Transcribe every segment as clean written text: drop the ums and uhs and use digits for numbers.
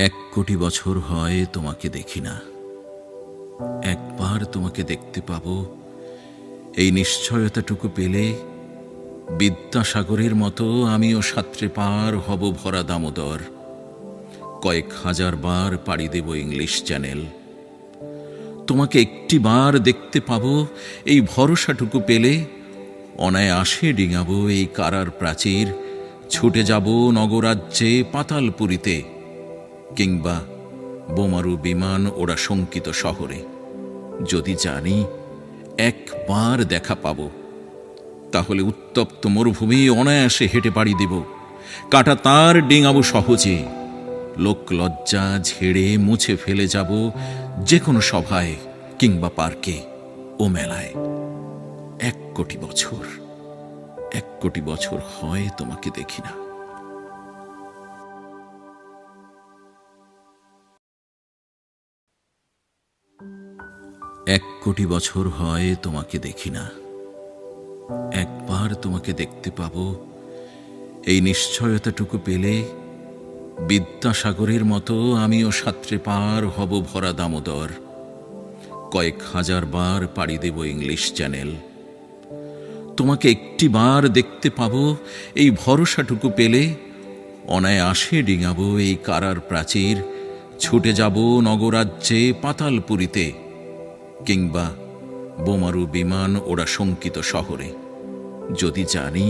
এক কোটি বছর হয় তোমাকে দেখি না, একবার তোমাকে দেখতে পাবো, এই নিশ্চয়তাটুকু পেলে বিদ্যাসাগরের মতো আমিও সাত্রে পার হব ভরা দামোদর। কয়েক হাজার বার পাড়ি দেব ইংলিশ চ্যানেল। তোমাকে একটি বার দেখতে পাবো, এই ভরসাটুকু পেলে অনায়াসে ডিঙাবো এই কারার প্রাচীর, ছুটে যাব নগরাজ্যে পাতালপুরীতে, কিংবা বোমারু বিমান ওরা শঙ্কিত শহরে। যদি জানি একবার দেখা পাব, তাহলে উত্তপ্ত মরুভূমি অনায়াসে হেঁটে পাড়ি দেব, কাটা তার ডিঙাবো সহজে, লোক লজ্জা ঝেড়ে মুছে ফেলে যাব যে কোনো সভায় কিংবা পার্কে ও মেলায়। এক কোটি বছর হয় তোমাকে দেখি না। এক কোটি বছর হয় তোমাকে দেখি না, একবার তোমাকে দেখতে পাবো, এই নিশ্চয়তাটুকু পেলে বিদ্যাসাগরের মতো আমিও সাত্রে পার হব ভরা দামোদর। কয়েক হাজার বার পাড়ি দেব ইংলিশ চ্যানেল। তোমাকে একটি বার দেখতে পাবো, এই ভরসাটুকু পেলে অনায়াসে ডিঙাবো এই কারার প্রাচীর, ছুটে যাব নগরাজ্যে পাতালপুরীতে, কিংবা বোমারু বিমান ওরা শঙ্কিত শহরে। যদি জানি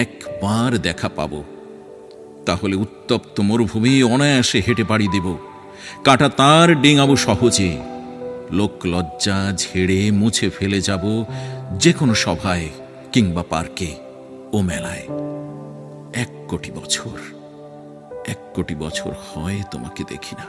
একবার দেখা পাব, তাহলে উত্তপ্ত মরুভূমি অনায়াসে হেঁটে পাড়ি দেব, কাটা তার ডিঙাবো সহজে, লোক লজ্জা ঝেড়ে মুছে ফেলে যাব যে কোনো সভায় কিংবা পার্কে ও মেলায়। এক কোটি বছর হয় তোমাকে দেখি না।